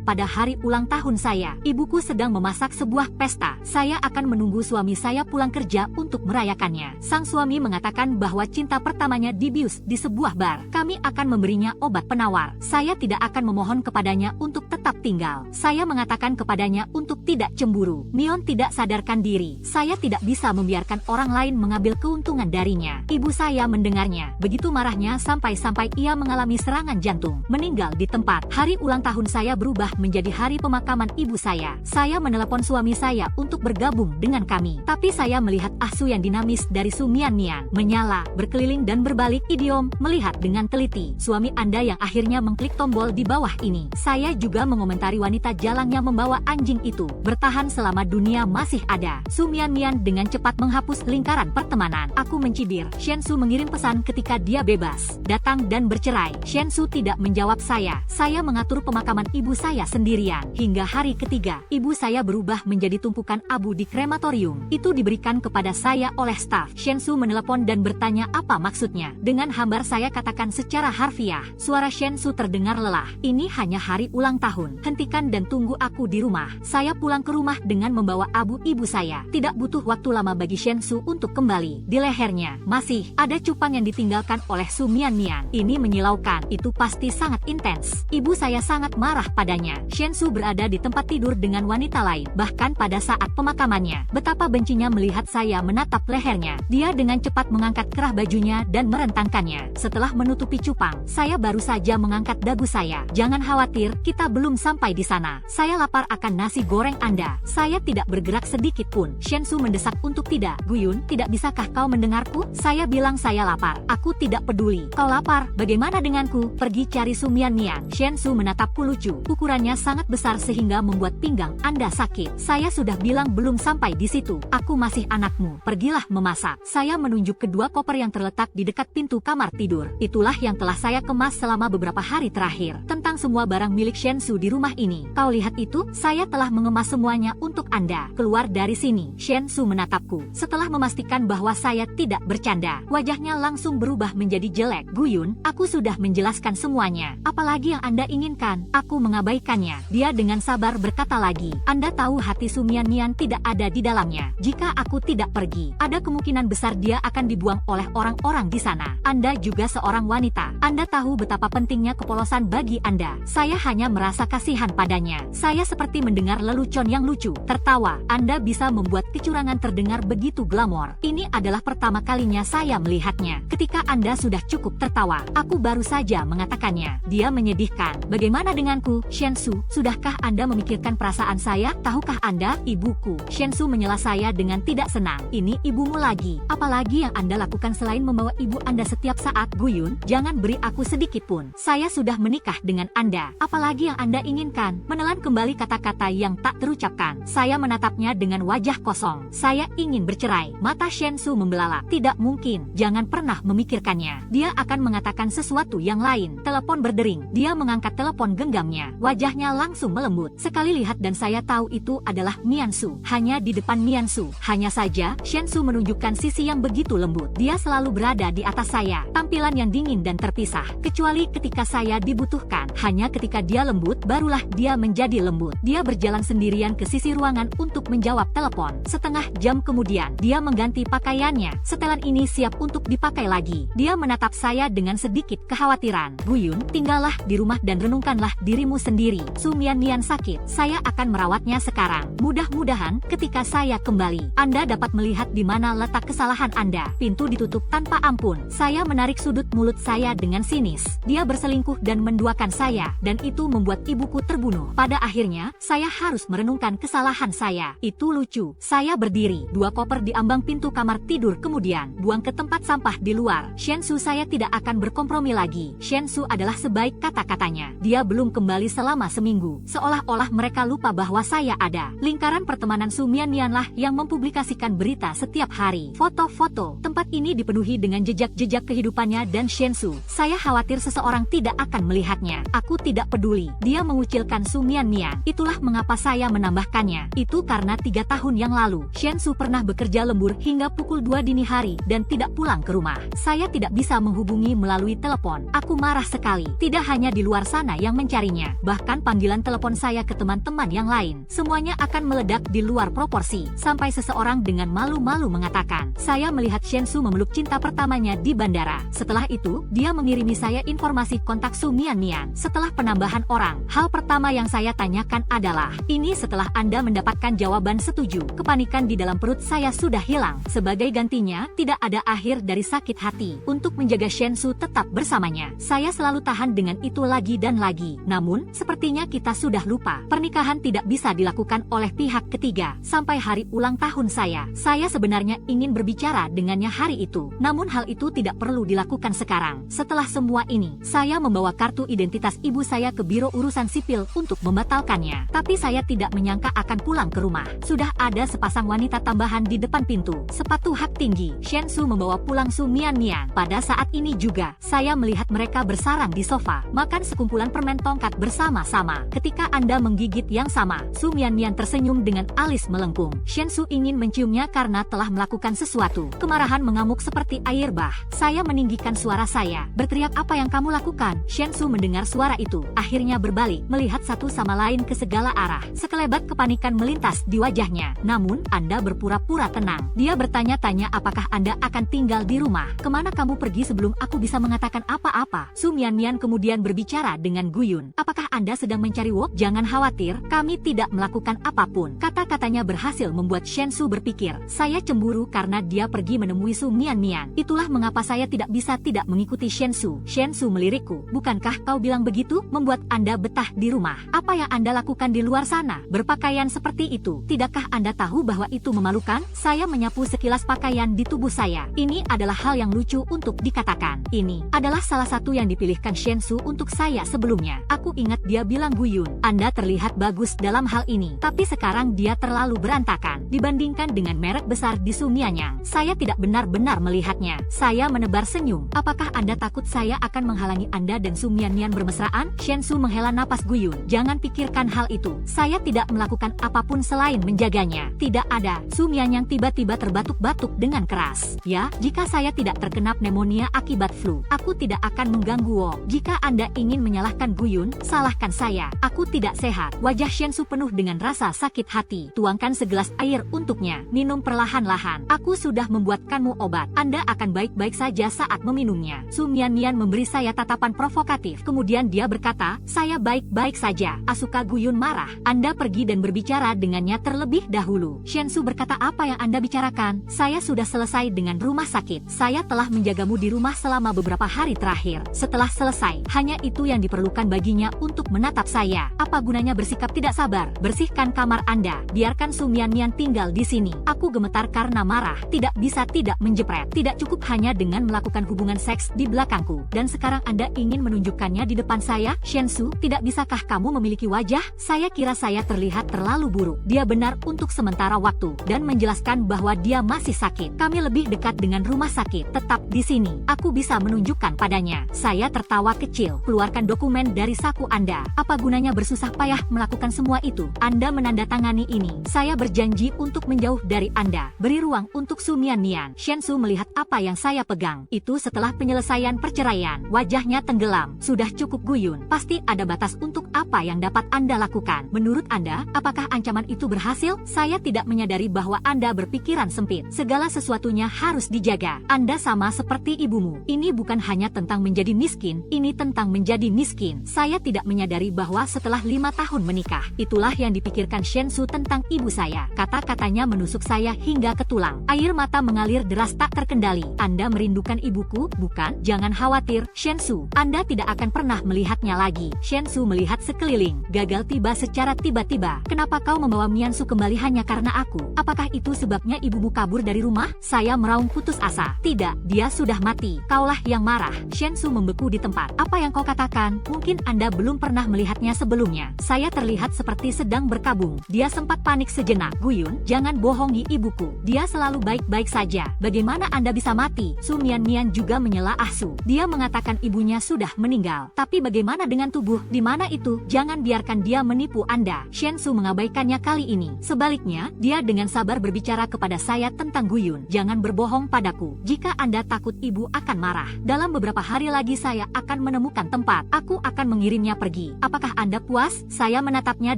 pada hari ulang tahun saya. Ibuku sedang memasak sebuah pesta. Saya akan menunggu suami saya pulang kerja untuk merayakannya. Sang suami mengatakan bahwa cinta pertamanya dibius di sebuah bar. Kami akan memberinya obat penawar. Saya tidak akan memohon kepadanya untuk tetap tinggal. Saya mengatakan kepadanya untuk tidak cemburu. Mion tidak sadarkan diri. Saya tidak bisa membiarkan orang lain mengambil keuntungan darinya. Ibu saya mendengarnya. Begitu marahnya sampai-sampai ia mengalami serangan jantung, meninggal di tempat. Hari ulang tahun saya berubah menjadi hari pemakaman ibu saya. Saya menelepon suami saya untuk bergabung dengan kami. Tapi saya melihat asu yang dinamis dari Su Mian, menyala, berkeliling dan berbalik. Idiom, melihat dengan teliti. Suami Anda yang akhirnya mengklik tombol di bawah ini. Saya juga mengomentari wanita jalang yang membawa anjing itu. Bertahan selama dunia masih ada. Su Mian dengan cepat menghapus lingkaran pertemanan. Aku mencibir. Shensu mengirim pesan ketika dia bebas, datang dan bercerai. Shensu tidak menjawab saya. Saya mengatur pemakaman ibu saya sendirian. Hingga hari ketiga, ibu saya berubah menjadi tumpukan abu di krematorium. Itu diberikan kepada saya oleh staf. Shensu menelepon dan bertanya apa maksudnya. Dengan hambar saya katakan secara harfiah. Suara Shensu terdengar lelah. Ini hanya hari ulang tahun. Hentikan dan tunggu aku di rumah. Saya pulang ke rumah dengan membawa abu ibu saya. Tidak butuh waktu lama bagi Shensu untuk kembali. Di lehernya masih ada cupang yang ditinggalkan oleh Su Mian. Ini menyilaukan. Itu pasti sangat intens. Ibu saya sangat marah padanya. Shensu berada di tempat tidur dengan wanita lain. Bahkan pada saat pemakamannya, betapa bencinya melihat saya menatap lehernya. Dia dengan cepat mengangkat kerah bajunya dan merentangkannya. Setelah menutupi cupang, saya baru saja mengangkat dagu saya. Jangan khawatir, kita belum sampai di sana. Saya lapar akan nasi goreng Anda. Saya tidak bergerak sedikit pun. Shensu mendesak untuk tidak. Guyun, tidak bisakah kau mendengarku? Saya bilang saya lapar. Aku tidak peduli. Kau lapar, bagaimana denganku? Pergi cari Su Mian. Shensu menatapku lucu. Ukurannya sangat besar sehingga membuat pinggang Anda sakit. Saya sudah bilang belum sampai di situ. Aku masih anakmu. Pergilah memasak. Saya menunjuk kedua koper yang terletak di dekat pintu kamar tidur. Itulah yang telah saya kemas selama beberapa hari terakhir. Tentang semua barang milik Shensu di rumah ini. Kau lihat itu? Saya telah mengemas semuanya untuk Anda. Keluar dari sini. Shensu menatapku. Setelah memastikan bahwa saya tidak bercanda, wajahnya langsung berubah menjadi jelek. Guyun, aku sudah menjelaskan semuanya. Apalagi yang Anda inginkan? Aku mengabaikannya. Dia dengan sabar berkata lagi. Anda tahu hati Su Mian tidak ada di dalamnya. Jika aku tidak pergi, ada kemungkinan besar dia akan dibuang oleh orang-orang di sana. Anda juga seorang wanita. Anda tahu betapa pentingnya kepolosan bagi Anda. Saya hanya merasa kasihan padanya. Saya seperti mendengar lelucon yang lucu. Tertawa. Anda bisa membuat kecurangan terdengar begitu glamor. Ini adalah pertama kalinya saya melihatnya. Ketika Anda sudah cukup tertawa, aku baru saja mengatakannya. Dia menyedihkan. Bagaimana denganku, Shensu? Sudahkah Anda memikirkan perasaan saya? Tahukah Anda, ibuku? Shensu menyela saya dengan tidak senang. Ini ibumu lagi. Apalagi yang Anda lakukan selain membawa ibu Anda setiap saat? Guyun, jangan beri aku sedikit pun. Saya sudah menikah dengan Anda. Apalagi yang Anda inginkan? Menelan kembali kata-kata yang tak terucapkan. Saya menatapnya dengan wajah kosong. Saya ingin bercerai. Mata Shensu membelalak. Tidak mungkin. Jangan pernah memikirkannya. Dia akan mengatakan sesuatu yang lain. Telepon berdering. Dia mengangkat telepon genggamnya. Wajahnya langsung melembut. Sekali lihat dan saya tahu itu adalah Miansu. Hanya di depan Miansu. Hanya saja, Shensu menunjukkan sisi yang begitu lembut. Dia selalu berada di atas saya. Tampilan yang dingin dan terpisah. Kecuali ketika saya dibutuhkan. Hanya ketika dia lembut, barulah dia menjadi lembut. Dia berjalan sendirian ke sisi ruangan untuk menjawab telepon. Setengah jam kemudian, dia mengganti pakaiannya. Setelan ini siap untuk dipakai lagi. Dia menatap saya dengan sedikit kekhawatiran. Guyun, tinggallah di rumah dan renungkanlah dirimu sendiri. Su Mian sakit. Saya akan merawatnya sekarang. Mudah-mudahan ketika saya kembali, Anda dapat melihat di mana letak kesalahan Anda. Pintu ditutup tanpa ampun. Saya menarik sudut mulut saya dengan sinis. Dia berselingkuh dan menduakan saya, dan itu membuat ibuku terbunuh. Pada akhirnya, saya harus merenungkan kesalahan saya. Itu lucu. Saya berdiri. Dua koper di ambang pintu kamar tidur kemudian buang ke tempat sampah di luar. Shensu, saya tidak akan berkompromi lagi. Shensu adalah sebaik kata-katanya. Dia belum kembali selama seminggu. Seolah-olah mereka lupa bahwa saya ada. Lingkaran pertemanan Su Mian lah yang mempublikasikan berita setiap hari. Foto-foto. Tempat ini dipenuhi dengan jejak-jejak kehidupannya dan Shensu. Saya khawatir seseorang tidak akan melihatnya. Aku tidak peduli. Dia mengucilkan Su Mian. Itulah mengapa saya saya menambahkannya. Itu karena 3 tahun yang lalu, Shensu pernah bekerja lembur hingga pukul 2 dini hari dan tidak pulang ke rumah. Saya tidak bisa menghubungi melalui telepon. Aku marah sekali. Tidak hanya di luar sana yang mencarinya, bahkan panggilan telepon saya ke teman-teman yang lain, semuanya akan meledak di luar proporsi. Sampai seseorang dengan malu-malu mengatakan, saya melihat Shensu memeluk cinta pertamanya di bandara. Setelah itu, dia mengirimi saya informasi kontak Su Mian. Setelah penambahan orang, hal pertama yang saya tanyakan adalah, ini setelah Anda mendapatkan jawaban setuju. Kepanikan di dalam perut saya sudah hilang. Sebagai gantinya, tidak ada akhir dari sakit hati. Untuk menjaga Shensu tetap bersamanya, saya selalu tahan dengan itu lagi dan lagi. Namun, sepertinya kita sudah lupa. Pernikahan tidak bisa dilakukan oleh pihak ketiga. Sampai hari ulang tahun saya sebenarnya ingin berbicara dengannya hari itu. Namun hal itu tidak perlu dilakukan sekarang. Setelah semua ini, saya membawa kartu identitas ibu saya ke Biro Urusan Sipil untuk membatalkannya. Tapi saya tidak menyangka akan pulang ke rumah. Sudah ada sepasang wanita tambahan di depan pintu. Sepatu hak tinggi. Shensu membawa pulang Su Mian. Pada saat ini juga, saya melihat mereka bersarang di sofa, makan sekumpulan permen tongkat bersama-sama. Ketika Anda menggigit yang sama, Su Mian tersenyum dengan alis melengkung. Shensu ingin menciumnya karena telah melakukan sesuatu. Kemarahan mengamuk seperti air bah. Saya meninggikan suara saya, berteriak, apa yang kamu lakukan? Shensu mendengar suara itu, akhirnya berbalik, melihat satu sama lain ke segala arah. Sekelebat kepanikan melintas di wajahnya. Namun, Anda berpura-pura tenang. Dia bertanya-tanya, apakah Anda akan tinggal di rumah? Kemana kamu pergi sebelum aku bisa mengatakan apa-apa? Su Mian kemudian berbicara dengan Guyun. Apakah Anda sedang mencari Wok? Jangan khawatir, kami tidak melakukan apapun. Kata-katanya berhasil membuat Shensu berpikir, saya cemburu karena dia pergi menemui Su Mian. Itulah mengapa saya tidak bisa tidak mengikuti Shensu. Shensu melirikku, bukankah kau bilang begitu? Membuat Anda betah di rumah. Apa yang Anda lakukan di luar sana? Berpakaian seperti itu. Tidakkah Anda tahu bahwa itu memalukan? Saya menyapu sekilas pakaian di tubuh saya. Ini adalah hal yang lucu untuk dikatakan. Ini adalah salah satu yang dipilihkan Shensu untuk saya sebelumnya. Aku ingat dia bilang, Guyun, Anda terlihat bagus dalam hal ini. Tapi sekarang dia terlalu berantakan. Dibandingkan dengan merek besar di Su Mian. Saya tidak benar-benar melihatnya. Saya menebar senyum. Apakah Anda takut saya akan menghalangi Anda dan Su Mian bermesraan? Shensu menghela napas. Guyun, jangan pikirkan hal itu. Saya tidak melakukan apapun selain menjaganya. Tidak ada. Su Mian tiba-tiba terbatuk-batuk dengan keras. Ya, jika saya tidak terkena pneumonia akibat flu, aku tidak akan mengganggu Wo. Jika Anda ingin menyalahkan Guyun, salahkan saya. Aku tidak sehat. Wajah Shensu penuh dengan rasa sakit hati. Tuangkan segelas air untuknya. Minum perlahan-lahan. Aku sudah membuatkanmu obat. Anda akan baik-baik saja saat meminumnya. Su Mian memberi saya tatapan provokatif. Kemudian dia berkata, saya baik-baik saja. Asuka Guyun marah. Anda pergi dan berbicara dengannya terlebih dahulu. Shensu berkata, apa yang Anda bicarakan? Saya sudah selesai dengan rumah sakit. Saya telah menjagamu di rumah selama beberapa hari terakhir. Setelah selesai, hanya itu yang diperlukan baginya untuk menatap saya. Apa gunanya bersikap tidak sabar? Bersihkan kamar Anda. Biarkan Su Mian tinggal di sini. Aku gemetar karena marah. Tidak bisa tidak menjepret. Tidak cukup hanya dengan melakukan hubungan seks di belakangku. Dan sekarang Anda ingin menunjukkannya di depan saya? Shensu, tidak bisakah kamu memiliki wajah? Saya kira saya terlihat terlalu buruk. Dia benar untuk sementara waktu. Dan menjelaskan bahwa dia masih sakit. Kami lebih dekat dengan rumah sakit. Tetap di sini. Aku bisa menunjukkan padanya. Saya tertawa kecil. Keluarkan dokumen dari saku Anda. Apa gunanya bersusah payah melakukan semua itu? Anda menandatangani ini. Saya berjanji untuk menjauh dari Anda. Beri ruang untuk Su Mian. Shensu melihat apa yang saya pegang. Itu setelah penyelesaian perceraian. Wajahnya tenggelam. Sudah cukup Guyun. Pasti ada batas untuk apa yang dapat Anda lakukan. Menurut Anda, apakah ancaman itu berhasil? Saya tidak menyadari bahwa Anda berpikiran sempit. Segala sesuatunya harus dijaga. Anda sama seperti ibumu. Ini bukan hanya tentang menjadi miskin. Ini tentang menjadi miskin. Saya tidak menyadari bahwa setelah 5 tahun menikah, itulah yang dipikirkan Shensu tentang ibu saya. Kata-katanya menusuk saya hingga ke tulang. Air mata mengalir deras tak terkendali. Anda merindukan ibuku, bukan? Jangan khawatir, Shensu. Anda tidak akan pernah melihatnya lagi. Shensu melihat sekeliling. Gagal tiba secara tiba-tiba. Kenapa kau membawa Miansu kembali hanya karena aku? Apakah itu sebabnya ibumu kabur dari rumah? Saya meraung putus asa. Tidak, dia sudah mati. Kaulah yang marah. Shensu membeku di tempat. Apa yang kau katakan? Mungkin Anda belum pernah melihatnya sebelumnya. Saya terlihat seperti sedang berkabung. Dia sempat Sempat panik sejenak. Guyun, jangan bohongi ibuku. Dia selalu baik-baik saja. Bagaimana Anda bisa mati? Su Mian juga menyela Su. Dia mengatakan ibunya sudah meninggal. Tapi bagaimana dengan tubuh? Di mana itu? Jangan biarkan dia menipu Anda. Shen Su mengabaikannya kali ini. Sebaliknya, dia dengan sabar berbicara kepada saya tentang Guyun. Jangan berbohong padaku. Jika Anda takut ibu akan marah. Dalam beberapa hari lagi saya akan menemukan tempat. Aku akan mengirimnya pergi. Apakah Anda puas? Saya menatapnya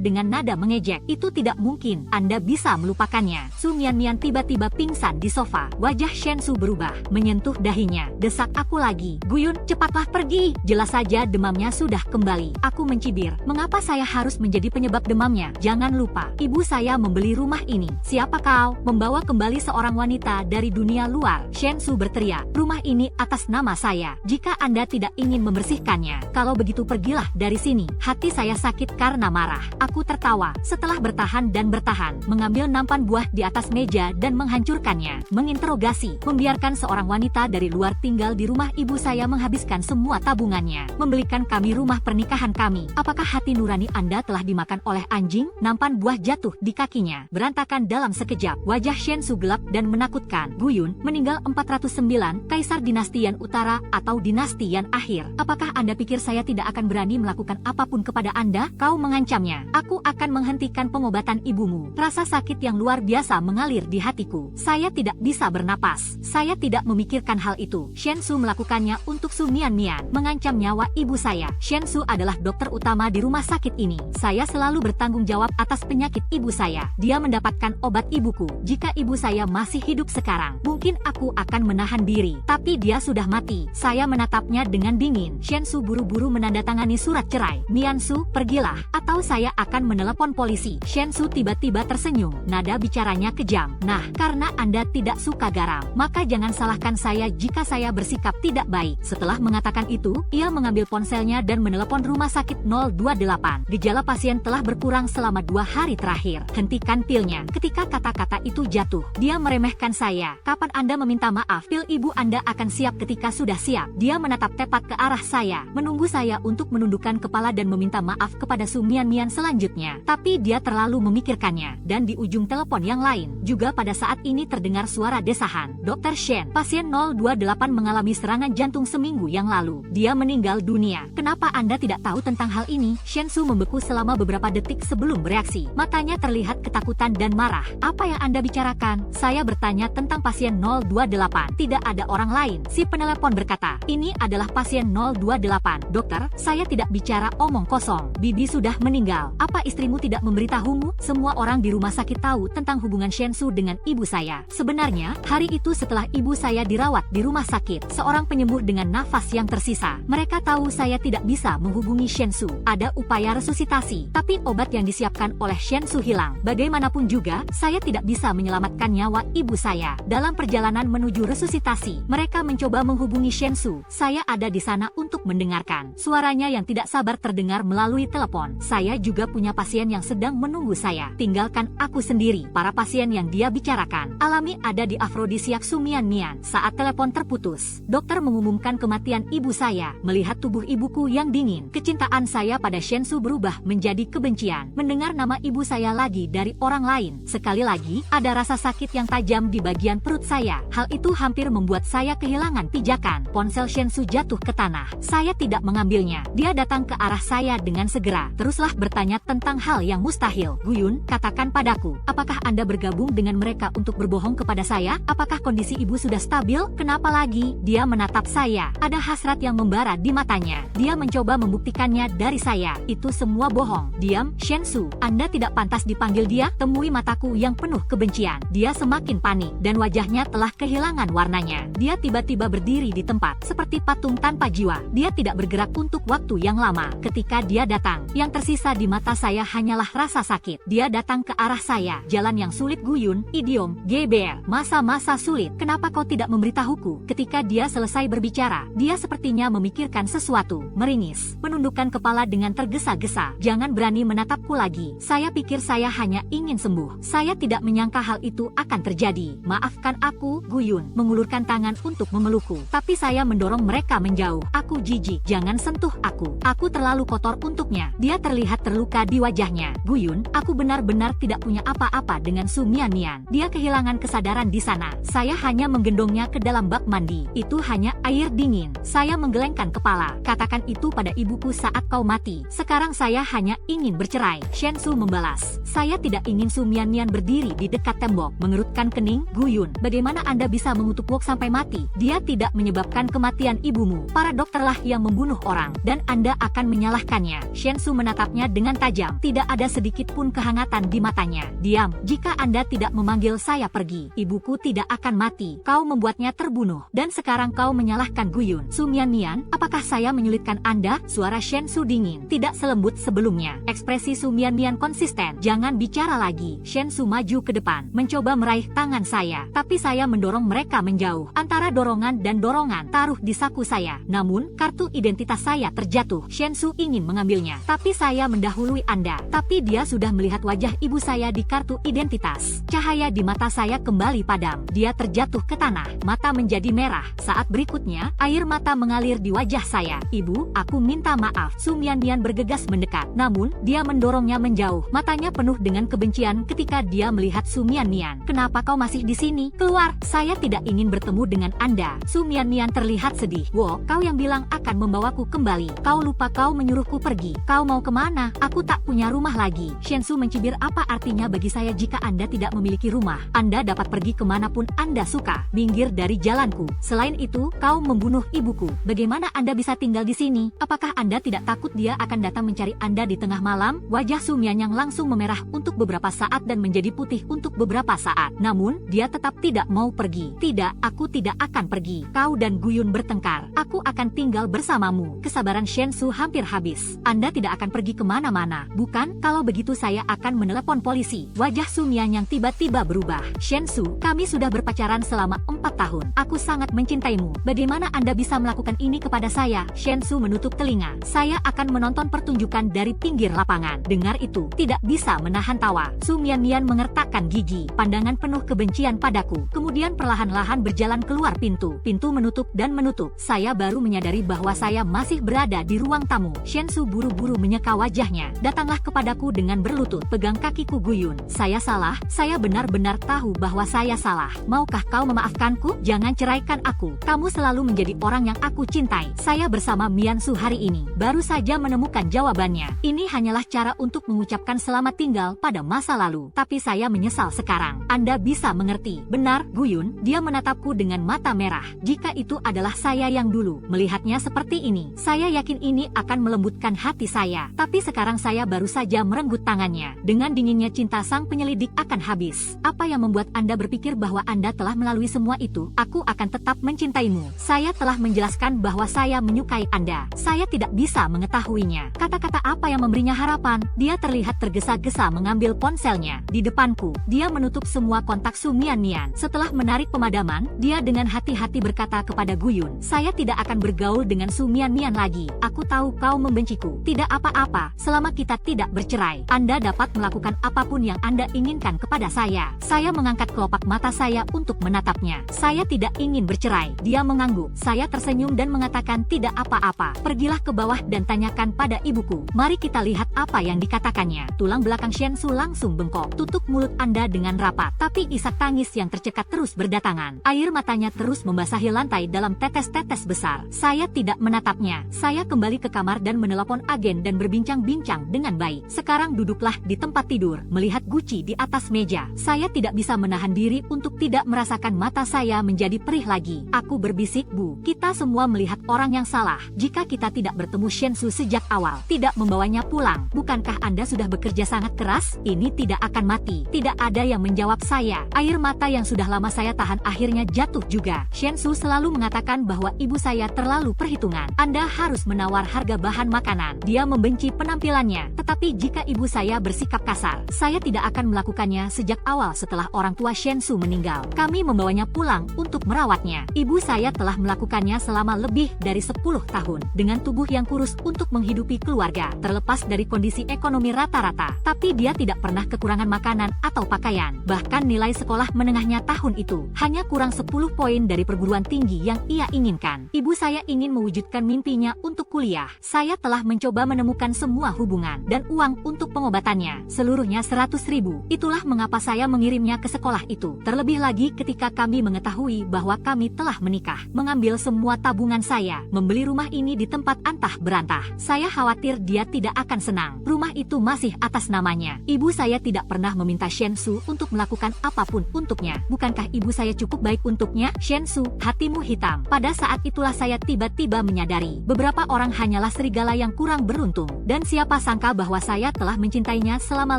dengan nada mengejek. Itu tidak mungkin. Anda bisa melupakannya. Su Mian tiba-tiba pingsan di sofa. Wajah Shen Su berubah. Menyentuh dahinya. Desak aku lagi. Guyun, cepatlah pergi. Jelas saja demamnya sudah kembali. Aku mencibir. Mengapa saya harus menjadi penyebab demamnya? Jangan lupa, ibu saya membeli rumah ini. Siapa kau? Membawa kembali seorang wanita dari dunia luar. Shen Su berteriak. Rumah ini atas nama saya. Jika Anda tidak ingin membersihkannya, kalau begitu pergilah dari sini. Hati saya sakit karena marah. Aku tertawa. Setelah bertahan dan bertahan, mengambil nampan buah di atas meja dan menghancurkannya. Menginterogasi, membiarkan seorang wanita dari luar tinggal di rumah ibu saya menghabiskan semua tabungannya, membelikan kami rumah pernikahan kami. Apakah hati nurani Anda telah dimakan oleh anjing? Nampan buah jatuh di kakinya, berantakan dalam sekejap. Wajah Shen Su gelap dan menakutkan. Guyun, meninggal 409, Kaisar Dinasti Yan Utara atau Dinasti Yan Akhir. Apakah Anda pikir saya tidak akan berani melakukan apapun kepada Anda? Kau mengancamnya. Aku akan menghentikan pengobatan ibumu. Rasa sakit yang luar biasa mengalir di hatiku. Saya tidak bisa bernapas. Saya tidak memikirkan hal itu. Shen Su melakukannya untuk Su Mian, mengancam nyawa ibu saya. Shen Su adalah dokter utama di rumah sakit ini. Saya selalu bertanggung jawab atas penyakit ibu saya. Dia mendapatkan obat ibuku. Jika ibu saya masih hidup sekarang, mungkin aku akan menahan diri. Tapi dia sudah mati. Saya menatapnya dengan dingin. Shen Su buru-buru menandatangani surat cerai. Mian Su, pergilah, atau saya akan menelepon polisi. Shen Su tiba-tiba tersenyum. Nada bicaranya kejam. Nah, karena Anda tidak suka garam, maka jangan salahkan saya jika saya bersikap tidak baik. Setelah mengatakan itu, ia mengambil ponselnya dan menelepon rumah sakit 028. Gejala pasien telah berkurang selama 2 hari terakhir. Hentikan pilnya. Ketika kata-kata itu jatuh, dia meremehkan saya. Kapan Anda meminta maaf? Pil ibu Anda akan siap ketika sudah siap. Dia menatap tepat ke arah saya, menunggu saya untuk menundukkan kepala dan meminta maaf kepada Su Mian selanjutnya. Tapi dia terlalu memikirkannya. Dan di ujung telepon yang lain, juga pada saat ini terdengar suara desahan. Dr. Shen, pasien 028 mengalami serangan jantung seminggu yang lalu. Dia meninggal dunia. Kenapa Anda tidak tahu tentang hal ini? Shen Su membeku selama beberapa detik sebelum bereaksi. Matanya terlihat ketakutan dan marah. Apa yang Anda bicarakan? Saya bertanya tentang pasien 028. Tidak ada orang lain. Si penelepon berkata, ini adalah pasien 028. Dokter, saya tidak bicara omong kosong. Bibi sudah meninggal. Apa istrimu tidak memberitahumu? Semua orang di rumah sakit tahu tentang hubungan Shen Su dengan ibu saya. Sebenarnya, hari itu setelah ibu saya dirawat di rumah sakit, seorang penyembuh dengan nafas yang tersisa. Mereka tahu saya tidak bisa menghubungi Shen Su. Ada upaya resusitasi, tapi obat yang disiapkan oleh Shen Su hilang. Bagaimanapun juga, saya tidak bisa menyelamatkan nyawa ibu saya. Dalam perjalanan menuju resusitasi, mereka mencoba menghubungi Shen Su. Saya ada di sana untuk mendengarkan. Suaranya yang tidak sabar terdengar melalui telepon. Saya juga punya pasien yang sedang menunggu saya. Tinggalkan aku sendiri. Para pasien yang dia bicarakan alami ada di afrodisiak Su Mian. Saat telepon terputus, dokter mengumumkan kematian ibu saya. Melihat tubuh ibuku yang dingin, kecintaan saya pada Shen Su berubah menjadi kebencian. Mendengar nama ibu saya lagi dari orang lain, sekali lagi ada rasa sakit yang tajam di bagian perut saya. Hal itu hampir membuat saya kehilangan pijakan. Ponsel Shen Su jatuh ke tanah. Saya tidak mengambilnya. Dia datang ke arah saya dengan segera. Teruslah bertanya tentang hal yang mustahil. Guyun, katakan padaku, apakah Anda bergabung dengan mereka untuk berbohong kepada saya? Apakah kondisi ibu sudah stabil? Kenapa lagi? Dia menatap saya. Ada hasrat yang membara di matanya. Dia mencoba membuktikannya dari saya. Itu semua bohong. Diam, Shen Su. Anda tidak pantas dipanggil dia. Temui mataku yang penuh kebencian. Dia semakin panik dan wajahnya telah kehilangan warnanya. Dia tiba-tiba berdiri di tempat seperti patung tanpa jiwa. Dia tidak bergerak untuk waktu yang lama. Ketika dia datang, yang tersisa di mata saya hanyalah rasa sakit. Dia datang ke arah saya. Jalan yang sulit. Guyun, idiom, GBR. Masa-masa sulit. Kenapa kau tidak memberitahuku? Ketika dia selesai berbicara, dia sepertinya memikirkan sesuatu. Meringis, menundukkan kepala dengan tergesa-gesa. Jangan berani menatapku lagi. Saya pikir saya hanya ingin sembuh. Saya tidak menyangka hal itu akan terjadi. Maafkan aku, Guyun, mengulurkan tangan untuk memelukku. Tapi saya mendorong mereka menjauh. Aku jijik. Jangan sentuh aku. Aku terlalu kotor untuknya. Dia terlihat terluka di wajahnya. Guyun, aku benar-benar tidak punya apa-apa dengan Su Mian. Dia kehilangan kesadaran di sana. Saya hanya menggendongnya ke dalam bak mandi. Itu hanya air dingin. Saya menggelengkan kepala. Katakan itu pada ibuku saat kau mati. Sekarang saya hanya ingin bercerai. Shen Su membalas. Saya tidak ingin Su Mian berdiri di dekat tembok. Mengerutkan kening, Gu Yun. Bagaimana Anda bisa mengutuk Wok sampai mati? Dia tidak menyebabkan kematian ibumu. Para dokterlah yang membunuh orang. Dan Anda akan menyalahkannya. Shen Su menatapnya dengan tajam. Tidak ada sedikit pun kehangatan di matanya. Diam. Jika Anda tidak memanggil saya pergi, ibuku tidak akan mati. Kau membuatnya terbunuh. Dan sekarang kau menyalahkan Gu Yun. Su Mian, apakah saya menyulitkan Anda? Suara Shen Su dingin. Tidak selembut sebelumnya. Ekspresi Su Mian konsisten. Jangan bicara lagi. Shen Su maju ke depan. Mencoba meraih tangan saya. Tapi saya mendorong mereka menjauh. Antara dorongan dan dorongan, taruh di saku saya. Namun, kartu identitas saya terjatuh. Shen Su ingin mengambilnya. Tapi saya mendahului Anda. Tapi dia sudah melihat wajah ibu saya di kartu identitas. Cahaya di mata saya kembali padam. Dia terjatuh ke tanah. Mata menjadi merah. Saat berikutnya, air mata mengalir di wajah saya. Ibu, aku minta maaf. Su Mian bergegas mendekat. Namun, dia mendorongnya menjauh. Matanya penuh dengan kebencian ketika dia melihat Su Mian. Kenapa kau masih di sini? Keluar. Saya tidak ingin bertemu dengan Anda. Su Mian terlihat sedih. Wo, kau yang bilang akan membawaku kembali. Kau lupa kau menyuruhku pergi. Kau mau kemana? Aku tak punya rumah lagi. Shen Su mencibir. Apa artinya bagi saya jika Anda tidak memiliki rumah? Anda dapat pergi kemanapun Anda suka. Minggir dari jalanku. Selain itu, kau membunuh ibuku. Bagaimana Anda bisa tinggal di sini? Apakah Anda tidak takut dia akan datang mencari Anda di tengah malam? Wajah Su Mian langsung memerah untuk beberapa saat dan menjadi putih untuk beberapa saat. Namun, dia tetap tidak mau pergi. Tidak, aku tidak akan pergi. Kau dan Gu Yun bertengkar. Aku akan tinggal bersamamu. Kesabaran Shen Su hampir habis. Anda tidak akan pergi kemana-mana. Bukan? Kalau begitu saya akan menelepon polisi. Wajah Su Mian tiba-tiba berubah. Shen Su, kami sudah berpacaran selama 4 tahun. Aku sangat mencintaimu. Bagaimana Anda bisa melakukan ini kepada saya? Shen Su menutup telinga. Saya akan menonton pertunjukan dari pinggir lapangan. Dengar itu, tidak bisa menahan tawa. Su Mian mengertakkan gigi. Pandangan penuh kebencian padaku. Kemudian perlahan-lahan berjalan keluar pintu. Pintu menutup dan menutup. Saya baru menyadari bahwa saya masih berada di ruang tamu. Shen Su buru-buru menyeka wajahnya. Datanglah kepadaku dengan berlutut. Pegang kakiku Gu Yun. Saya salah. Saya benar-benar tahu bahwa saya salah. Maukah kau memaafkanku? Jangan ceraikan aku. Kamu selalu menjadi orang yang aku cintai. Saya bersama Mian Su hari ini. Baru saja menemukan jawabannya. Ini hanyalah cara untuk mengucapkan selamat tinggal pada masa lalu. Tapi saya menyesal sekarang. Anda bisa mengerti. Benar, Gu Yun. Dia menatapku dengan mata merah. Jika itu adalah saya yang dulu. Melihatnya seperti ini. Saya yakin ini akan melembutkan hati saya. Tapi sekarang saya baru saja merenggut tangannya. Dengan dinginnya cinta sang penyelidik akan habis. Apa yang membuat Anda berpikir bahwa Anda telah melalui semua itu? Aku akan tetap mencintaimu. Saya telah menjelaskan bahwa saya menyukai Anda. Saya tidak bisa mengetahuinya. Kata-kata apa yang memberinya harapan? Dia terlihat tergesa-gesa mengambil ponselnya. Di depanku, dia menutup semua kontak Su Mian. Setelah menarik pemadaman, dia dengan hati-hati berkata kepada Gu Yun, saya tidak akan bergaul dengan Su Mian lagi. Aku tahu kau membenciku. Tidak apa-apa, selama kita tidak bercerai. Anda dapat melakukan apapun yang Anda inginkan kepada saya. Saya mengangkat kelopak mata saya untuk menatapnya. Saya tidak ingin bercerai. Dia mengangguk. Saya tersenyum dan mengatakan tidak apa-apa. Pergilah ke bawah dan tanyakan pada ibuku. Mari kita lihat apa yang dikatakannya. Tulang belakang Shen Su langsung bengkok. Tutup mulut Anda dengan rapat. Tapi isak tangis yang tercekat terus berdatangan. Air matanya terus membasahi lantai dalam tetes-tetes besar. Saya tidak menatapnya. Saya kembali ke kamar dan menelepon agen dan berbincang-bincang dengan baik. Sekarang duduklah di tempat tidur, melihat guci di atas meja. Saya tidak bisa menahan diri untuk tidak merasakan mata saya menjadi perih lagi. Aku berbisik, Bu, kita semua melihat orang yang salah. Jika kita tidak bertemu Shen Su sejak awal, tidak membawanya pulang. Bukankah Anda sudah bekerja sangat keras? Ini tidak akan mati. Tidak ada yang menjawab saya. Air mata yang sudah lama saya tahan akhirnya jatuh juga. Shen Su selalu mengatakan bahwa ibu saya terlalu perhitungan. Anda harus menawar harga bahan makanan. Dia membenci penampilannya. Tetapi jika ibu saya bersikap kasar, saya tidak akan melakukannya sejak awal setelah orang tua Shen Su meninggal. Kami membawanya pulang untuk merawatnya. Ibu saya telah melakukannya selama lebih dari 10 tahun. Dengan tubuh yang kurus untuk menghidupi keluarga. Terlepas dari kondisi ekonomi rata-rata. Tapi dia tidak pernah kekurangan makanan atau pakaian. Bahkan nilai sekolah menengahnya tahun itu hanya kurang 10 poin dari perguruan tinggi yang ia inginkan. Ibu saya ingin mewujudkan mimpinya untuk kuliah. Saya telah mencoba menemukan semua hubungan dan uang untuk pengobatannya. uangnya, seluruhnya 100.000. Itulah mengapa saya mengirimnya ke sekolah itu. Terlebih lagi ketika kami mengetahui bahwa kami telah menikah. Mengambil semua tabungan saya, membeli rumah ini di tempat antah berantah. Saya khawatir dia tidak akan senang. Rumah itu masih atas namanya. Ibu saya tidak pernah meminta Shensu untuk melakukan apapun untuknya. Bukankah ibu saya cukup baik untuknya? Shensu, hatimu hitam. Pada saat itulah saya tiba-tiba menyadari beberapa orang hanyalah serigala yang kurang beruntung. Dan siapa sangka bahwa saya telah mencintainya selama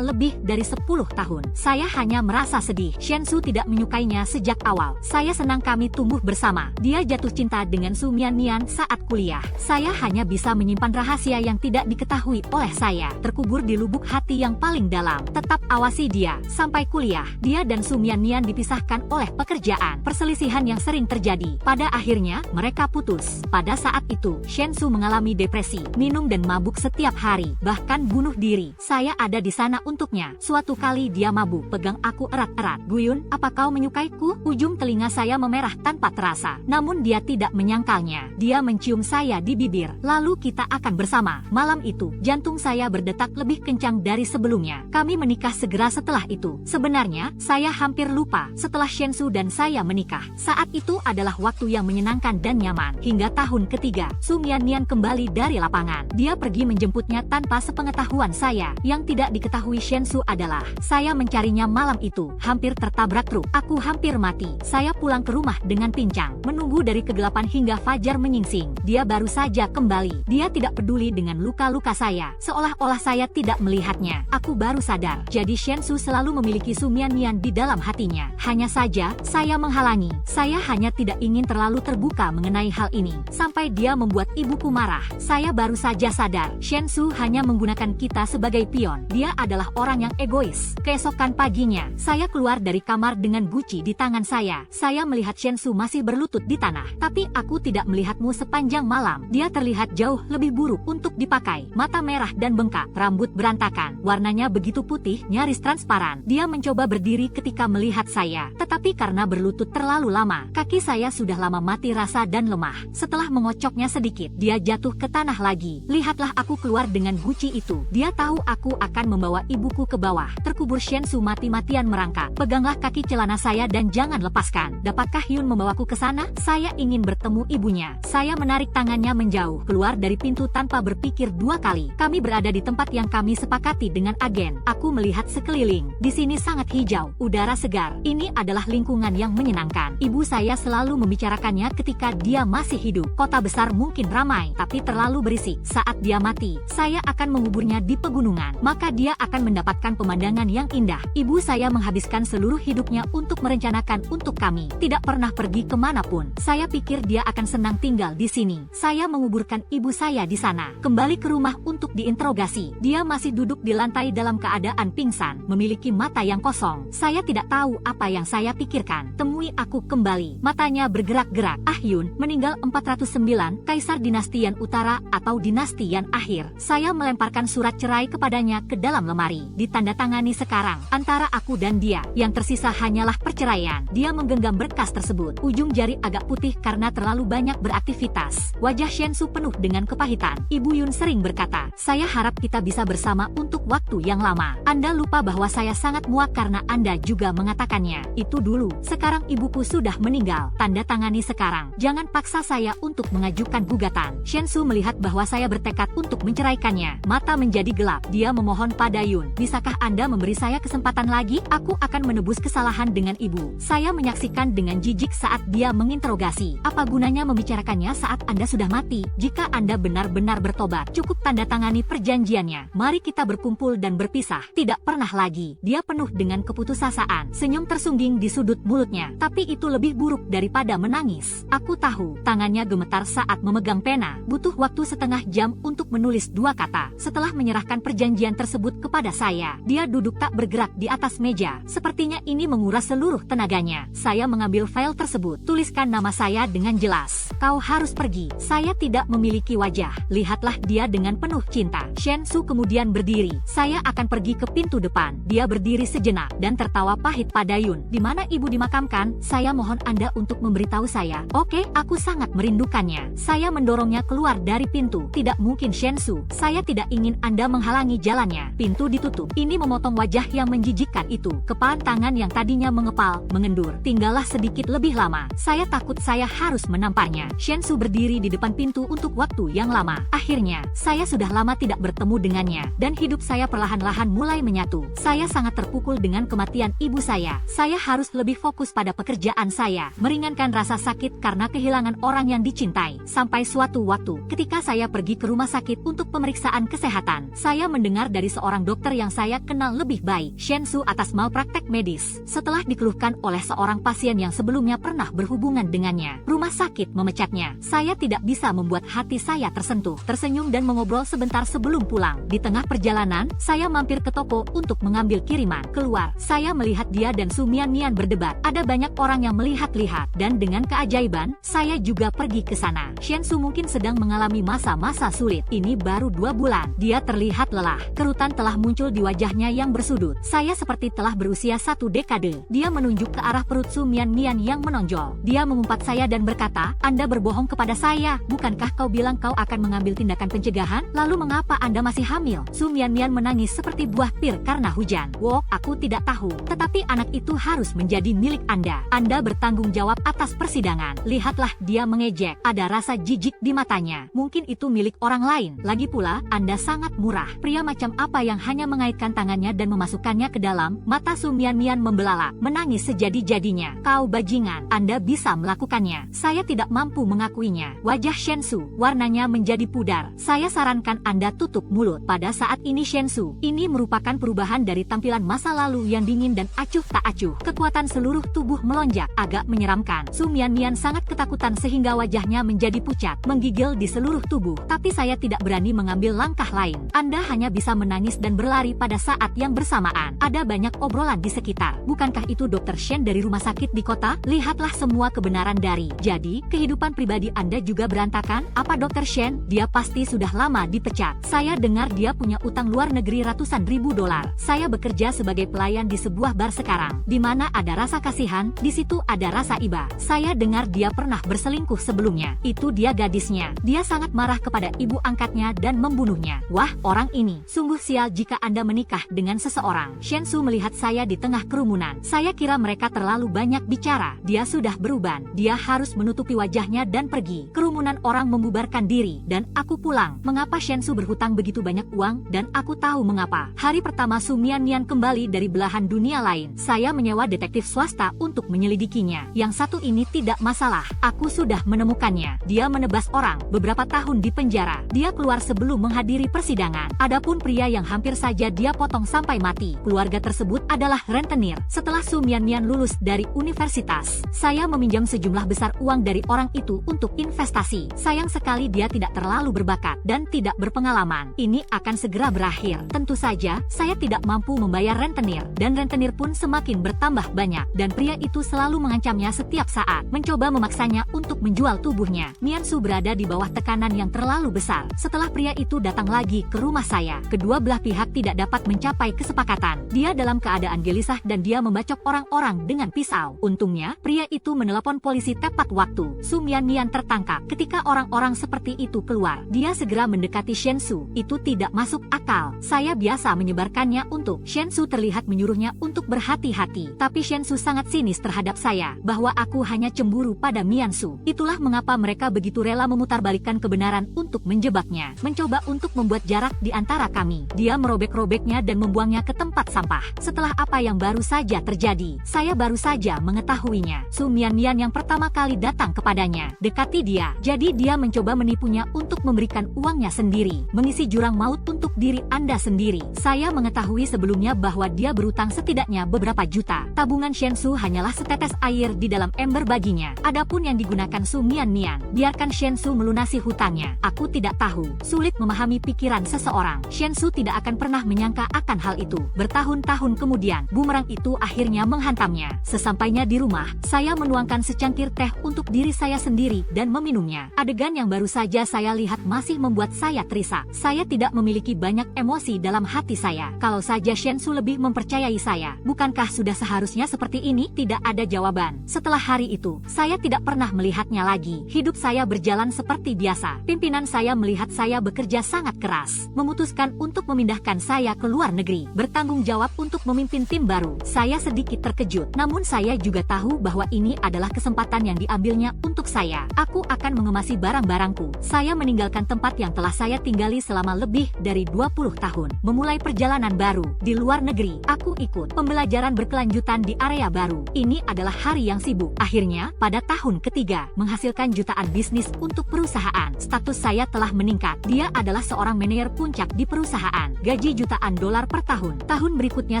lebih dari 10 tahun. Saya hanya merasa sedih. Shensu tidak menyukainya sejak awal. Saya senang kami tumbuh bersama. Dia jatuh cinta dengan Su Mian saat kuliah. Saya hanya bisa menyimpan rahasia yang tidak diketahui oleh saya. Terkubur di lubuk hati yang paling dalam. Tetap awasi dia sampai kuliah. Dia dan Su Mian dipisahkan oleh pekerjaan. Perselisihan yang sering terjadi. Pada akhirnya, mereka putus. Pada saat itu, Shensu mengalami depresi, minum dan mabuk setiap hari, bahkan bunuh diri. Saya ada di sana untuknya. Suatu kali dia mabuk, pegang aku erat-erat. Guyun, apa kau menyukaiku? Ujung telinga saya memerah tanpa terasa. Namun dia tidak menyangkalnya. Dia mencium saya di bibir. Lalu kita akan bersama. Malam itu, jantung saya berdetak lebih kencang dari sebelumnya. Kami menikah segera setelah itu. Sebenarnya, saya hampir lupa setelah Shensu dan saya menikah. Saat itu adalah waktu yang menyenangkan dan nyaman. Hingga tahun ketiga, Su Mian kembali dari lapangan. Dia pergi menjemputnya tanpa sepengetahuan saya. Yang tidak diketahui Shensu adalah, saya mencarinya malam itu, hampir tertabrak truk. Aku hampir mati. Saya pulang ke rumah dengan pincang, menunggu dari kegelapan hingga fajar menyingsing. Dia baru saja kembali. Dia tidak peduli dengan luka-luka saya, seolah-olah saya tidak melihatnya. Aku baru sadar, jadi Shensu selalu memiliki Su Mian di dalam hatinya. Hanya saja, saya menghalangi. Saya hanya tidak ingin terlalu terbuka mengenai hal ini, sampai dia membuat ibuku marah. Saya baru saja sadar, Shensu hanya menggunakan kita sebagai pion. Dia adalah orang yang egois. Keesokan paginya, saya keluar dari kamar dengan guci di tangan saya. Saya melihat Shensu masih berlutut di tanah. Tapi aku tidak melihatmu sepanjang malam. Dia terlihat jauh lebih buruk untuk dipakai. Mata merah dan bengkak, rambut berantakan. Warnanya begitu putih, nyaris transparan. Dia mencoba berdiri ketika melihat saya. Tetapi karena berlutut terlalu lama, kaki saya sudah lama mati rasa dan lemah. Setelah mengocoknya sedikit, dia jatuh ke tanah lagi. Lihatlah aku keluar dengan guci itu. Dia tahu aku akan membawa ibuku ke bawah. Terkubur Shensu mati-matian merangkak. Peganglah kaki celana saya dan jangan lepaskan. Dapatkah Hyun membawaku ke sana? Saya ingin bertemu ibunya. Saya menarik tangannya menjauh, keluar dari pintu tanpa berpikir dua kali. Kami berada di tempat yang kami sepakati dengan agen. Aku melihat sekeliling. Di sini sangat hijau, udara segar. Ini adalah lingkungan yang menyenangkan. Ibu saya selalu membicarakannya ketika dia masih hidup. Kota besar mungkin ramai, tapi terlalu berisik. Saat dia mati, saya akan menguburnya di pegunungan. Maka dia akan mendapatkan pemandangan yang indah. Ibu saya menghabiskan seluruh hidupnya untuk merencanakan untuk kami. Tidak pernah pergi kemanapun. Saya pikir dia akan senang tinggal di sini. Saya menguburkan ibu saya di sana. Kembali ke rumah untuk diinterogasi. Dia masih duduk di lantai dalam keadaan pingsan, memiliki mata yang kosong. Saya tidak tahu apa yang saya pikirkan. Temui aku kembali. Matanya bergerak-gerak. Hyun meninggal 409, Kaisar Dinasti Yan Utara atau Dinasti Yan Akhir. Saya melemparkan surat cerai kepadanya ke dalam lemari. Ditandatangani sekarang. Antara aku dan dia, yang tersisa hanyalah perceraian. Dia menggenggam berkas tersebut. Ujung jari agak putih karena terlalu banyak beraktivitas. Wajah Shensu penuh dengan kepahitan. Ibu Yun sering berkata, saya harap kita bisa bersama untuk waktu yang lama. Anda lupa bahwa saya sangat muak karena Anda juga mengatakannya. Itu dulu. Sekarang ibuku sudah meninggal. Tanda tangani sekarang. Jangan paksa saya untuk mengajukan gugatan. Shensu melihat bahwa saya bertekad untuk menceraikannya. Mata menjadi gelap. Dia memohon pada Yun. Bisakah Anda memberi saya kesempatan lagi? Aku akan menebus kesalahan dengan ibu. Saya menyaksikan dengan jijik saat dia menginterogasi. Apa gunanya membicarakannya saat Anda sudah mati? Jika Anda benar-benar bertobat, cukup tanda tangani perjanjiannya. Mari kita berkumpul dan berpisah. Tidak pernah lagi. Dia penuh dengan keputusasaan. Senyum tersungging di sudut mulutnya. Tapi itu lebih buruk daripada menangis. Aku tahu. Tangannya gemetar saat memegang pena. Butuh waktu setengah jam untuk menulis 2 kata. Setelah menyerahkan perjanjian tersebut kepada saya, dia duduk tak bergerak di atas meja. Sepertinya ini menguras seluruh tenaganya. Saya mengambil file tersebut. Tuliskan nama saya dengan jelas. Kau harus pergi. Saya tidak memiliki wajah. Lihatlah dia dengan penuh cinta. Shensu kemudian berdiri. Saya akan pergi ke pintu depan. Dia berdiri sejenak dan tertawa pahit pada Yun. Di mana ibu dimakamkan? Saya mohon Anda untuk memberitahu saya. Oke, aku sangat merindukannya. Saya mendorongnya keluar dari pintu. Tidak mungkin Shensu. Saya tidak ingin Anda menghalangi jalannya. Pintu ditutup. Ini memotong wajah yang menjijikkan itu. Kepalan tangan yang tadinya mengepal, mengendur. Tinggallah sedikit lebih lama. Saya takut saya harus menampaknya. Shen Su berdiri di depan pintu untuk waktu yang lama. Akhirnya, saya sudah lama tidak bertemu dengannya. Dan hidup saya perlahan-lahan mulai menyatu. Saya sangat terpukul dengan kematian ibu saya. Saya harus lebih fokus pada pekerjaan saya. Meringankan rasa sakit karena kehilangan orang yang dicintai. Sampai suatu waktu, ketika saya pergi ke rumah sakit untuk pemeriksaan kesehatan, saya mendengar dari seorang dokter yang saya kenal lebih baik, Shen Su, atas malpraktek medis. Setelah dikeluhkan oleh seorang pasien yang sebelumnya pernah berhubungan dengannya, rumah sakit memecatnya. Saya tidak bisa membuat hati saya tersentuh, tersenyum dan mengobrol sebentar sebelum pulang. Di tengah perjalanan, saya mampir ke toko untuk mengambil kiriman. Keluar, saya melihat dia dan Su Mian berdebat. Ada banyak orang yang melihat-lihat, dan dengan keajaiban, saya juga pergi ke sana. Shen Su mungkin sedang mengalami masa-masa sulit. Ini baru 2 bulan. Dia terlihat lelah. Kerutan telah muncul di wajahnya yang bersudut. Saya seperti telah berusia 1 dekade. Dia menunjuk ke arah perut Su Mian yang menonjol. Dia mengumpat saya dan berkata, "Anda berbohong kepada saya. Bukankah kau bilang kau akan mengambil tindakan pencegahan? Lalu mengapa Anda masih hamil?" Su Mian menangis seperti buah pir karena hujan. "Wow, aku tidak tahu. Tetapi anak itu harus menjadi milik Anda. Anda bertanggung jawab atas persidangan." Lihatlah, dia mengejek. Ada rasa jijik di matanya. Mungkin itu milik orang lain. Lagi pula, Anda sangat murah. Pria macam apa yang hanya mengaitkan tangannya dan memasukkannya ke dalam? Mata Su Mian membelalak, menangis sejadi-jadinya. "Kau bajingan, Anda bisa melakukannya." Saya tidak mampu mengakuinya. Wajah Shen Su, warnanya menjadi pudar. "Saya sarankan Anda tutup mulut." Pada saat ini Shen Su, ini merupakan perubahan dari tampilan masa lalu yang dingin dan acuh tak acuh. Kekuatan seluruh tubuh melonjak, agak menyeramkan. Su Mian sangat ketakutan sehingga wajahnya menjadi pucat, menggigil di seluruh tubuh. Tapi saya tidak berani mengambil langkah lain. Anda hanya bisa menangis dan berlari pada saat yang bersamaan. Ada banyak obrolan di sekitar. "Bukankah itu Dr. Shen dari rumah sakit di kota? Lihatlah semua kebenaran dari." "Jadi, kehidupan pribadi Anda juga berantakan? Apa Dr. Shen? Dia pasti sudah lama dipecat. Saya dengar dia punya utang luar negeri ratusan ribu dolar. Saya bekerja sebagai pelayan di sebuah bar sekarang. Di mana ada rasa kasihan, di situ ada rasa iba. Saya dengar dia pernah berselingkuh sebelumnya. Itu dia gadisnya. Dia sangat marah kepada ibu angkatnya dan membunuhnya. Wah, orang ini sungguh sial jika Anda menikah dengan seseorang." Shen Su melihat saya di tengah kerumunan. Saya kira mereka terlalu banyak bicara. Dia sudah beruban. Dia harus menutupi wajahnya dan pergi. Kerumunan orang membubarkan diri, dan aku pulang. Mengapa Shen Su berhutang begitu banyak uang? Dan aku tahu mengapa. Hari pertama Su Mian kembali dari belahan dunia lain. Saya menyewa detektif swasta untuk menyelidikinya. Yang satu ini tidak masalah. Aku sudah menemukannya. Dia menebas orang, beberapa tahun di penjara. Dia keluar sebelum menghadiri persidangan. Adapun pria yang hampir saja dia potong sampai mati, keluarga tersebut adalah rentenir. Setelah Su Mian lulus dari universitas, saya meminjam sejumlah besar uang dari orang itu untuk investasi. Sayang sekali dia tidak terlalu berbakat dan tidak berpengalaman. Ini akan segera berakhir. Tentu saja, saya tidak mampu membayar rentenir, dan rentenir pun semakin bertambah banyak. Dan pria itu selalu mengancamnya setiap saat, mencoba memaksanya untuk menjual tubuhnya. Mian Su berada di bawah tekanan yang terlalu besar. Setelah pria itu datang lagi ke rumah saya, kedua belah pihak tidak dapat mencapai kesepakatan. Dia dalam keadaan gelisah dan dia membacok orang-orang dengan pisau. Untungnya, pria itu menelepon polisi tepat waktu. Su Mian tertangkap. Ketika orang-orang seperti itu keluar, dia segera mendekati Shen Su. Itu tidak masuk akal. Saya biasa menyebarkannya untuk Shen Su terlihat menyuruhnya untuk berhati-hati. Tapi Shen Su sangat sinis terhadap saya, bahwa aku hanya cemburu pada Mian Su. Itulah mengapa mereka begitu rela memutarbalikkan kebenaran untuk menjebaknya, mencoba untuk membuat jarak di antara kami. Dia merobek-robeknya dan membuangnya ke tempat sampah. Setelah apa yang baru saja terjadi, saya baru saja mengetahuinya. Su Mian yang pertama kali datang kepadanya. Dekati dia. Jadi dia mencoba menipunya untuk memberikan uangnya sendiri, mengisi jurang maut untuk diri Anda sendiri. Saya mengetahui sebelumnya bahwa dia berutang setidaknya beberapa juta. Tabungan Shen Su hanyalah setetes air di dalam ember baginya. Adapun yang digunakan Su Mian, biarkan Shen Su melunasi hutangnya. Aku tidak tahu. Sulit memahami pikiran seseorang. Shen Su tidak akan pernah menyangka akan hal itu. Bertahun-tahun kemudian, bumerang itu akhirnya menghantamnya. Sesampainya di rumah, saya menuangkan secangkir teh untuk diri saya sendiri dan meminumnya. Adegan yang baru saja saya lihat masih membuat saya terisak. Saya tidak memiliki banyak emosi dalam hati saya. Kalau saja Shen Su lebih mempercayai saya, bukankah sudah seharusnya seperti ini? Tidak ada jawaban. Setelah hari itu, saya tidak pernah melihatnya lagi. Hidup saya berjalan seperti biasa. Pimpinan saya melihat saya bekerja sangat keras, memutuskan untuk memindahkan memindahkan saya ke luar negeri, bertanggung jawab untuk memimpin tim baru. Saya sedikit terkejut, namun saya juga tahu bahwa ini adalah kesempatan yang diambilnya untuk saya. Aku akan mengemasi barang-barangku. Saya meninggalkan tempat yang telah saya tinggali selama lebih dari 20 tahun. Memulai perjalanan baru di luar negeri. Aku ikut pembelajaran berkelanjutan di area baru. Ini adalah hari yang sibuk. Akhirnya, pada tahun ketiga, menghasilkan jutaan bisnis untuk perusahaan. Status saya telah meningkat. Dia adalah seorang manajer puncak di perusahaan. Gaji jutaan dolar per tahun. Tahun berikutnya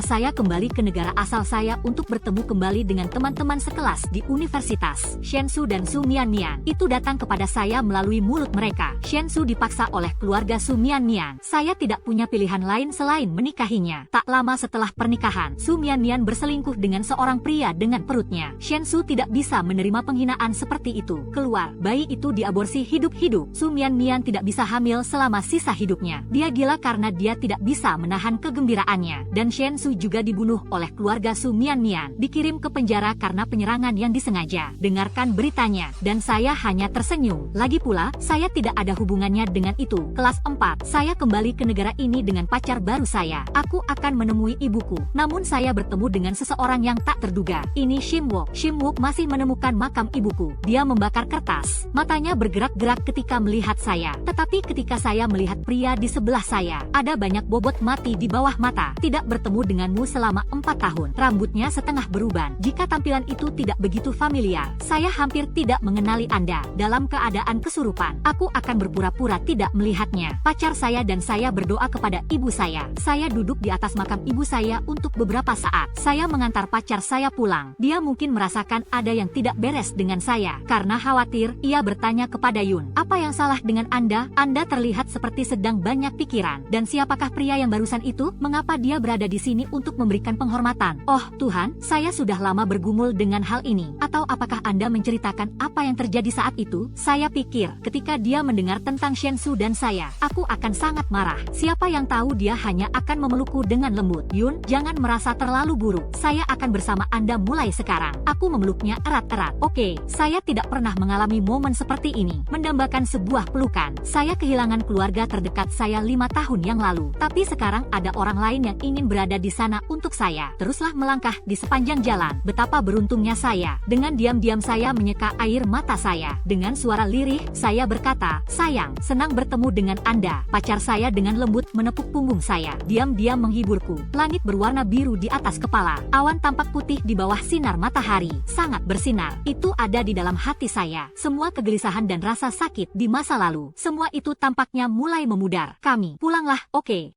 saya kembali ke negara asal saya untuk bertemu kembali dengan teman-teman sekelas di Universitas Shenzhou dan Su Mianmian. Itu datang kepada saya melalui mulut mereka. Shenzhou dipaksa oleh keluarga Su Mianmian. Saya tidak punya pilihan lain selain menikahinya. Tak lama setelah pernikahan, Su Mianmian berselingkuh dengan seorang pria dengan perutnya. Shenzhou tidak bisa menerima penghinaan seperti itu. Keluar, bayi itu diaborsi hidup-hidup. Su Mianmian tidak bisa hamil selama sisa hidupnya. Dia gila karena dia tidak bisa menahan kegembiraannya. Dan Shenzhou juga dibunuh oleh keluarga Su Mianmian. Dikirim ke penjara karena penyerangan yang disengaja. Dengarkan beritanya, dan saya hanya tersenyum. Lagi pula, saya tidak ada hubungannya dengan itu. Kelas 4, saya kembali ke negara ini dengan pacar baru saya. Aku akan menemui ibuku. Namun saya bertemu dengan seseorang yang tak terduga. Ini Shimwook. Shimwook masih menemukan makam ibuku. Dia membakar kertas. Matanya bergerak-gerak ketika melihat saya. Tetapi ketika saya melihat pria di sebelah saya, ada banyak bobot mati di bawah mata. Tidak bertemu denganmu selama 4 tahun. Rambutnya setengah beruban. Jika tampilan itu tidak begitu familiar, saya hampir tidak mengenali Anda. Dalam keadaan kesurupan, aku akan berpura-pura tidak melihatnya. Pacar saya dan saya berdoa kepada ibu saya. Saya duduk di atas makam ibu saya untuk beberapa saat. Saya mengantar pacar saya pulang. Dia mungkin merasakan ada yang tidak beres dengan saya. Karena khawatir, ia bertanya kepada Yun, "Apa yang salah dengan Anda? Anda terlihat seperti sedang banyak pikiran. Dan siapakah pria yang barusan itu? Mengapa dia berada di sini untuk memberikan penghormatan? Oh Tuhan, saya sudah lama bergumul dengan hal ini. Atau apakah Anda menceritakan apa yang terjadi saat itu?" Saya pikir, ketika dia mendengar tentang Shenzhou dan saya, aku akan sangat marah. Siapa yang tahu dia hanya akan memelukku dengan lembut. "Yun, jangan merasa terlalu buruk. Saya akan bersama Anda mulai sekarang." Aku memeluknya erat-erat. Oke, saya tidak pernah mengalami momen seperti ini. Mendambakan sebuah pelukan. Saya kehilangan keluarga terdekat saya 5 tahun yang lalu. Tapi sekarang ada orang lain yang ingin berada di sana untuk saya. Teruslah melangkah di sepanjang jalan. Betapa beruntungnya saya. Dengan diam-diam saya menyeka air mata saya. Dengan suara lirih, saya berkata, "Sayang, senang bertemu dengan Anda." Pacar saya dengan lembut menepuk punggung saya. Diam-diam menghiburku. Langit berwarna biru di atas kepala. Awan tampak putih di bawah sinar matahari. Sangat bersinar. Itu ada di dalam hati saya. Semua kegelisahan dan rasa sakit di masa lalu. Semua itu tampaknya mulai memudar. "Kami pulanglah." "Oke."